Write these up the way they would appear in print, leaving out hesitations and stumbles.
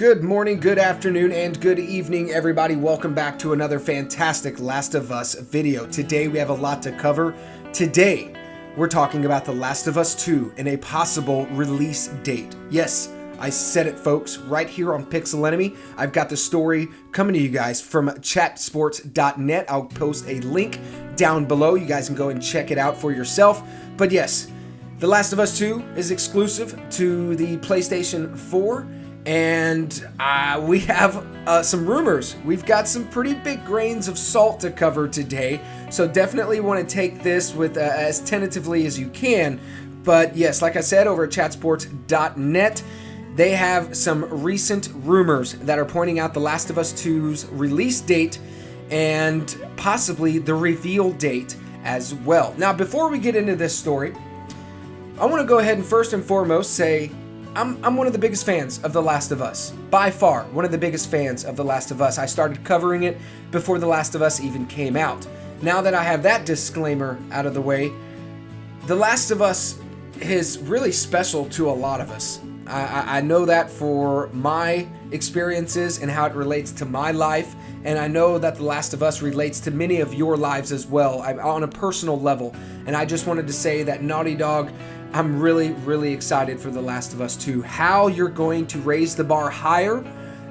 Good morning, good afternoon, and good evening, everybody. Welcome back to another fantastic Last of Us video. Today, we have a lot to cover. Today, we're talking about The Last of Us 2 and a possible release date. Yes, I said it, folks, right here on Pixel Enemy. I've got the story coming to you guys from chatsports.net. I'll post a link down below. You guys can go and check it out for yourself. But yes, The Last of Us 2 is exclusive to the PlayStation 4. And we have some rumors. We've got some pretty big grains of salt to cover today, so definitely want to take this with as tentatively as you can. But yes, like I said, over at chatsports.net, they have some recent rumors that are pointing out The Last of Us 2's release date and possibly the reveal date as well. Now, before we get into this story, I want to go ahead and first and foremost say I'm one of the biggest fans of The Last of Us. By far, one of the biggest fans of The Last of Us. I started covering it before The Last of Us even came out. Now that I have that disclaimer out of the way, The Last of Us is really special to a lot of us. I know that for my experiences and how it relates to my life, and I know that The Last of Us relates to many of your lives as well, on a personal level. And I just wanted to say that Naughty Dog, I'm really excited for The Last of Us 2. How you're going to raise the bar higher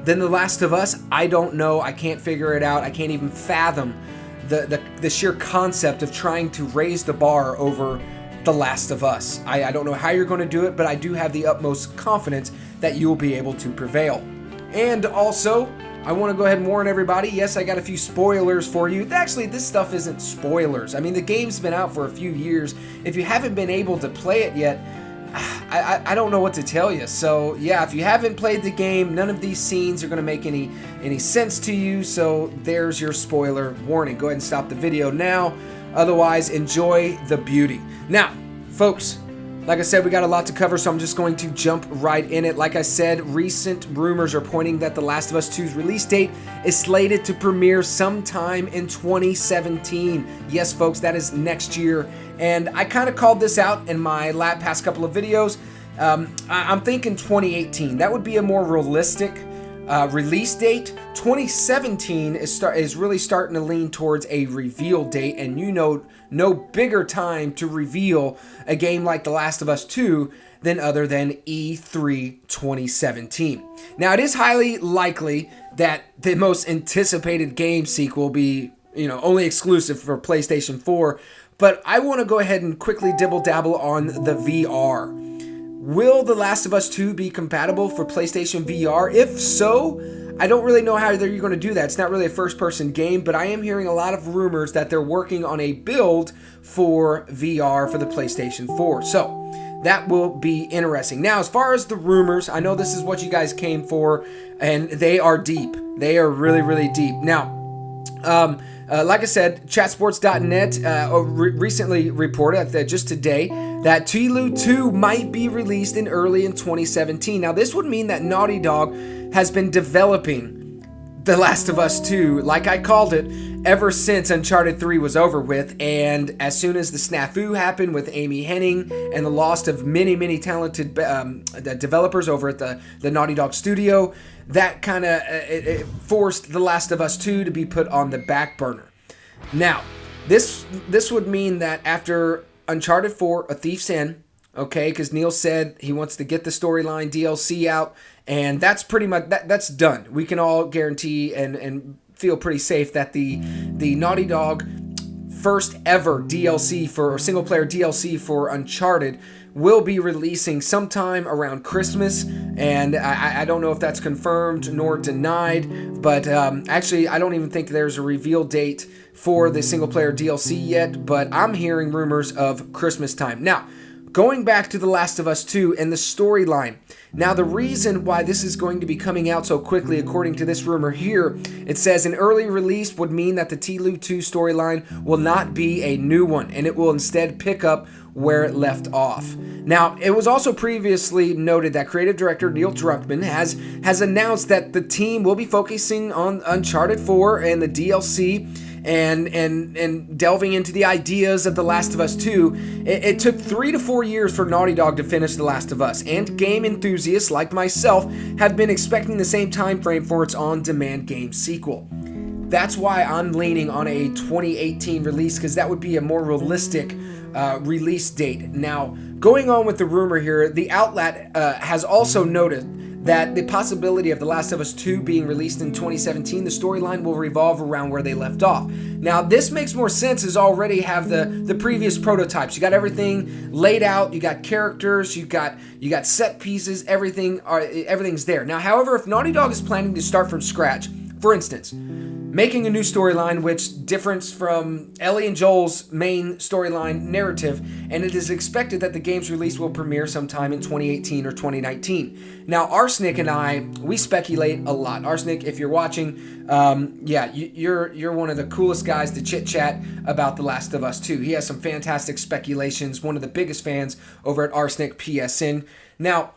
than The Last of Us, I don't know. I can't figure it out. I can't even fathom the sheer concept of trying to raise the bar over The Last of Us. I don't know how you're going to do it, but I do have the utmost confidence that you'll be able to prevail. And also, I want to go ahead and warn everybody, yes, I got a few spoilers for you. Actually, this stuff isn't spoilers. I mean, the game's been out for a few years. If you haven't been able to play it yet, I don't know what to tell you. So, yeah, if you haven't played the game, none of these scenes are going to make any sense to you. So, there's your spoiler warning. Go ahead and stop the video now. Otherwise, enjoy the beauty. Now, folks, like I said, we got a lot to cover, so I'm just going to jump right in it. Like I said, recent rumors are pointing that The Last of Us 2's release date is slated to premiere sometime in 2017. Yes, folks, that is next year. And I kind of called this out in my past couple of videos. I'm thinking 2018. That would be a more realistic release date. 2017 is really starting to lean towards a reveal date, and you know, no bigger time to reveal a game like The Last of Us 2 than E3 2017. Now, it is highly likely that the most anticipated game sequel will be, only exclusive for PlayStation 4, but I want to go ahead and quickly dibble-dabble on the VR. Will The Last of Us 2 be compatible for PlayStation VR? If so, I don't really know how you're going to do that. It's not really a first-person game, but I am hearing a lot of rumors that they're working on a build for VR for the PlayStation 4. So, that will be interesting. Now, as far as the rumors, I know this is what you guys came for, and they are deep. They are really deep. Now, like I said, chatsports.net recently reported that just today that TLOU2 might be released early in 2017. Now, this would mean that Naughty Dog has been developing The Last of Us 2, like I called it, ever since Uncharted 3 was over with. And as soon as the snafu happened with Amy Hennig and the loss of many talented developers over at the Naughty Dog studio, that kind of it forced The Last of Us 2 to be put on the back burner. Now, this would mean that after Uncharted 4, A Thief's End, okay, because Neil said he wants to get the storyline DLC out, and that's pretty much, that's done. We can all guarantee and feel pretty safe that the Naughty Dog first ever DLC for, or single player DLC for Uncharted will be releasing sometime around Christmas, and I don't know if that's confirmed nor denied, but actually I don't even think there's a reveal date for the single player DLC yet, but I'm hearing rumors of Christmas time. Now, going back to The Last of Us 2 and the storyline. Now, the reason why this is going to be coming out so quickly, according to this rumor here, it says an early release would mean that the TLOU2 storyline will not be a new one, and it will instead pick up where it left off. Now, it was also previously noted that creative director Neil Druckmann has announced that the team will be focusing on Uncharted 4 and the DLC, and delving into the ideas of The Last of Us 2, it took 3 to 4 years for Naughty Dog to finish The Last of Us, and game enthusiasts like myself have been expecting the same time frame for its on-demand game sequel. That's why I'm leaning on a 2018 release, because that would be a more realistic release date. Now, going on with the rumor here, the outlet has also noted that the possibility of The Last of Us 2 being released in 2017, the storyline will revolve around where they left off. Now, this makes more sense as already have the previous prototypes. You got everything laid out, you got characters, you got set pieces, everything's there. Now, however, if Naughty Dog is planning to start from scratch, for instance, making a new storyline which differs from Ellie and Joel's main storyline narrative, and it is expected that the game's release will premiere sometime in 2018 or 2019. Now, Arsenic and I, we speculate a lot. Arsenic, if you're watching, you're one of the coolest guys to chit-chat about The Last of Us 2. He has some fantastic speculations, one of the biggest fans over at Arsenic PSN. Now,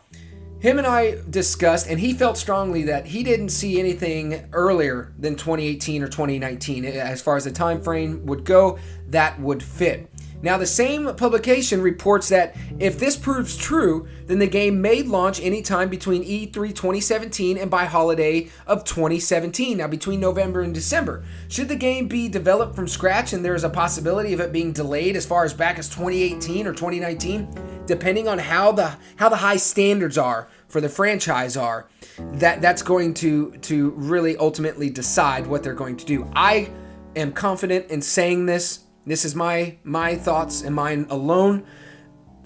him and I discussed, and he felt strongly that he didn't see anything earlier than 2018 or 2019. As far as the time frame would go, that would fit. Now, the same publication reports that if this proves true, then the game may launch anytime between E3 2017 and by holiday of 2017, now between November and December. Should the game be developed from scratch and there is a possibility of it being delayed as far as back as 2018 or 2019, depending on how the high standards are for the franchise are, that's going to really ultimately decide what they're going to do. I am confident in saying this. This is my thoughts and mine alone.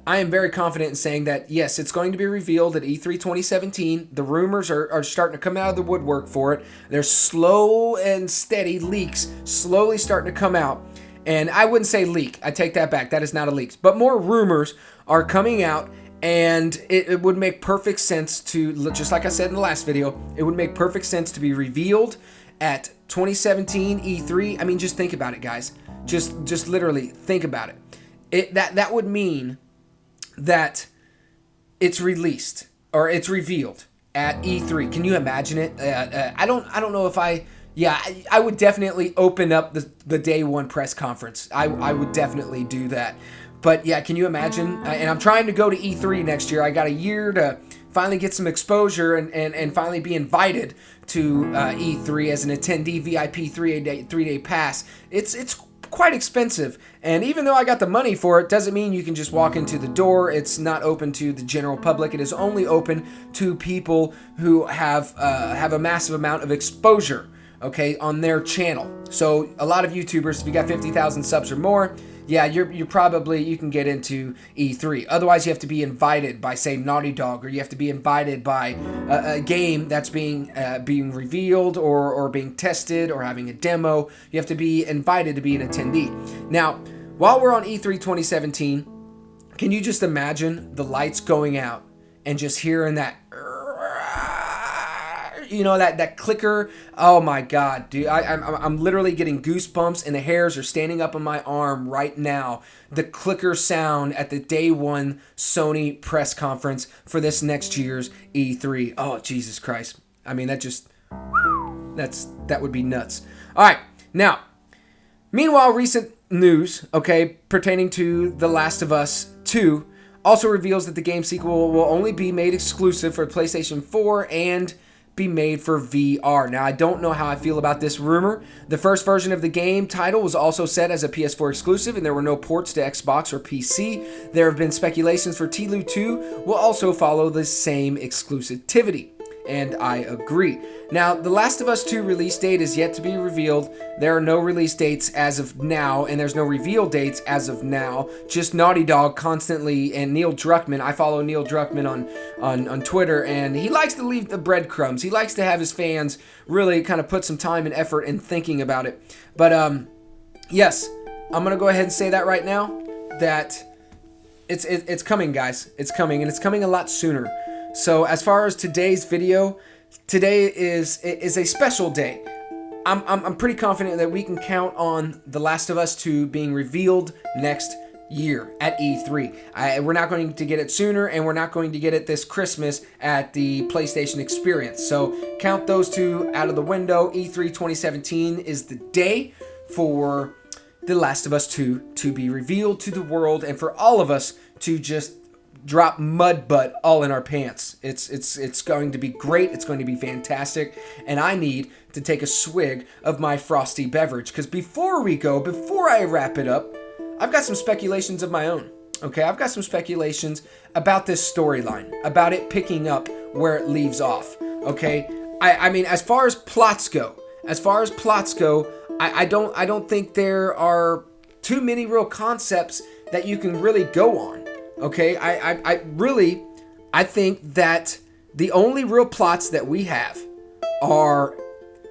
I am very confident in saying that, yes, it's going to be revealed at E3 2017. The rumors are starting to come out of the woodwork for it. There's slow and steady leaks slowly starting to come out. And I wouldn't say leak. I take that back. That is not a leak. But more rumors are coming out, and it would make perfect sense to, just like I said in the last video, it would make perfect sense to be revealed at 2017 E3. I mean, just think about it, guys. Just literally think about it. That would mean that it's released or it's revealed at E3. Can you imagine it? I don't know if I would definitely open up the day one press conference. I would definitely do that. But yeah, can you imagine? And I'm trying to go to E3 next year. I got a year to finally get some exposure and finally be invited to E3 as an attendee, VIP 3-day pass. It's quite expensive, and even though I got the money for it, doesn't mean you can just walk into the door. It's not open to the general public. It is only open to people who have a massive amount of exposure, okay, on their channel. So a lot of YouTubers, if you got 50,000 subs or more, yeah, you can get into E3. Otherwise, you have to be invited by, say, Naughty Dog, or you have to be invited by a game that's being revealed or being tested or having a demo. You have to be invited to be an attendee. Now, while we're on E3 2017, can you just imagine the lights going out and just hearing that, that clicker? Oh my God, dude! I'm literally getting goosebumps, and the hairs are standing up on my arm right now. The clicker sound at the day one Sony press conference for this next year's E3. Oh, Jesus Christ! I mean, that would be nuts. All right, now, meanwhile, recent news, okay, pertaining to The Last of Us 2, also reveals that the game sequel will only be made exclusive for PlayStation 4 and be made for VR. Now, I don't know how I feel about this rumor. The first version of the game title was also set as a PS4 exclusive, and there were no ports to Xbox or PC. There have been speculations for TLOU2 will also follow the same exclusivity, and I agree. Now, The Last of Us 2 release date is yet to be revealed. There are no release dates as of now, and there's no reveal dates as of now. Just Naughty Dog constantly, and Neil Druckmann. I follow Neil Druckmann on Twitter, and he likes to leave the breadcrumbs. He likes to have his fans really kind of put some time and effort in thinking about it. But yes, I'm gonna go ahead and say that right now, that it's coming, guys. It's coming, and it's coming a lot sooner. So as far as today's video, today is a special day. I'm pretty confident that we can count on The Last of Us 2 being revealed next year at E3. We're not going to get it sooner, and we're not going to get it this Christmas at the PlayStation Experience. So count those two out of the window. E3 2017 is the day for The Last of Us 2 to be revealed to the world and for all of us to just drop mud butt all in our pants. It's going to be great. It's going to be fantastic. And I need to take a swig of my frosty beverage, because before I wrap it up, I've got some speculations of my own. Okay, I've got some speculations about this storyline, about it picking up where it leaves off. Okay, I mean, as far as plots go, I don't think there are too many real concepts that you can really go on. Okay, I think that the only real plots that we have are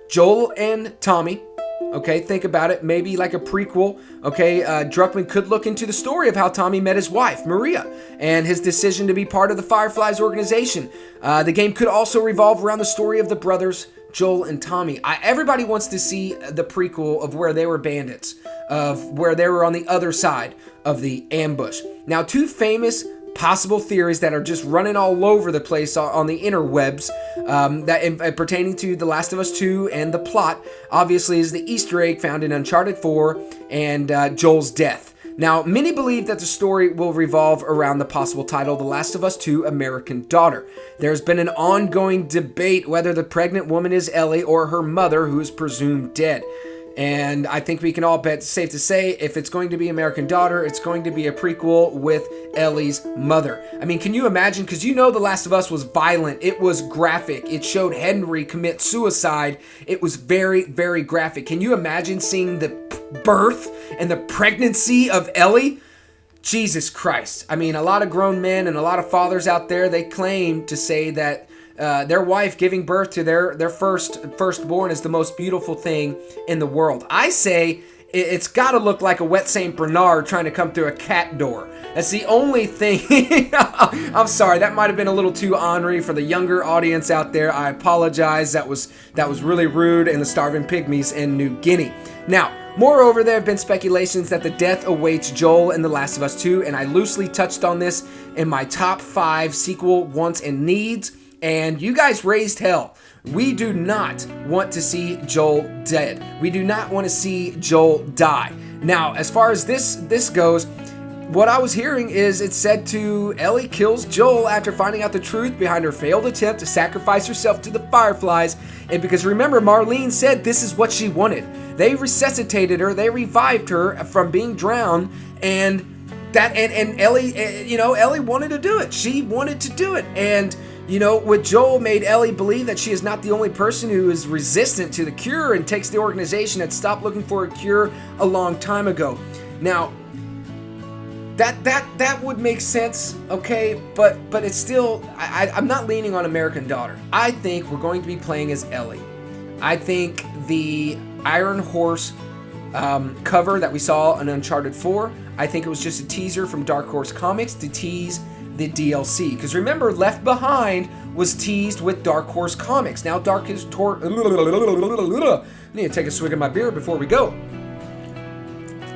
Joel and Tommy. Okay, think about it. Maybe like a prequel. Okay, Druckmann could look into the story of how Tommy met his wife, Maria, and his decision to be part of the Fireflies organization. The game could also revolve around the story of the brothers, Joel and Tommy. Everybody wants to see the prequel of where they were bandits, of where they were on the other side of the ambush. Now, two famous possible theories that are just running all over the place on the interwebs that pertaining to The Last of Us 2 and the plot, obviously, is the Easter egg found in Uncharted 4 and Joel's death. Now, many believe that the story will revolve around the possible title, The Last of Us 2 American Daughter. There's been an ongoing debate whether the pregnant woman is Ellie or her mother, who is presumed dead. And I think we can all bet, safe to say, if it's going to be American Daughter, it's going to be a prequel with Ellie's mother. I mean, can you imagine? Because you know The Last of Us was violent. It was graphic. It showed Henry commit suicide. It was very, very graphic. Can you imagine seeing the birth and the pregnancy of Ellie? Jesus Christ. I mean, a lot of grown men and a lot of fathers out there, they claim to say that their wife giving birth to their firstborn is the most beautiful thing in the world. I say it's got to look like a wet Saint Bernard trying to come through a cat door. That's the only thing. I'm sorry, that might have been a little too ornery for the younger audience out there. I apologize. That was really rude in the starving pygmies in New Guinea. Now, moreover, there have been speculations that the death awaits Joel in The Last of Us 2, and I loosely touched on this in my top 5 sequel wants and needs. And you guys raised hell. We do not want to see Joel dead. We do not want to see Joel die. Now, as far as this goes, what I was hearing is it said to Ellie kills Joel after finding out the truth behind her failed attempt to sacrifice herself to the Fireflies. And because remember, Marlene said this is what she wanted. They resuscitated her. They revived her from being drowned. And Ellie, Ellie wanted to do it. She wanted to do it. And what Joel made Ellie believe that she is not the only person who is resistant to the cure and takes the organization that stopped looking for a cure a long time ago. Now, that would make sense, okay? But it's still, I'm not leaning on American Daughter. I think we're going to be playing as Ellie. I think the Iron Horse cover that we saw in Uncharted 4, I think it was just a teaser from Dark Horse Comics to tease the DLC. Because remember, Left Behind was teased with Dark Horse Comics. Now I need to take a swig of my beer before we go.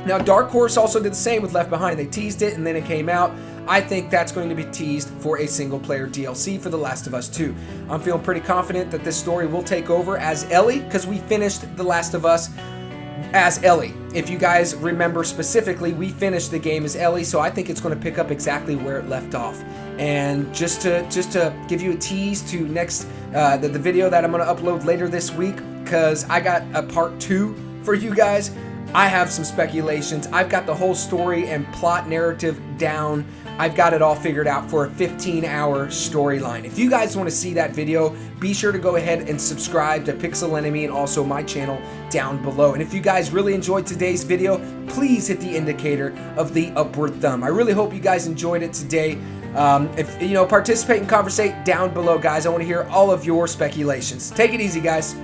Now Dark Horse also did the same with Left Behind. They teased it and then it came out. I think that's going to be teased for a single player DLC for The Last of Us 2. I'm feeling pretty confident that this story will take over as Ellie, because we finished The Last of Us as Ellie. If you guys remember specifically, we finished the game as Ellie, so I think it's going to pick up exactly where it left off. And just to give you a tease to next the video that I'm going to upload later this week, because I got a part 2 for you guys. I have some speculations. I've got the whole story and plot narrative down. I've got it all figured out for a 15-hour storyline. If you guys want to see that video, be sure to go ahead and subscribe to Pixel Enemy and also my channel down below. And if you guys really enjoyed today's video, please hit the indicator of the upward thumb. I really hope you guys enjoyed it today. If participate and conversate down below, guys. I want to hear all of your speculations. Take it easy, guys.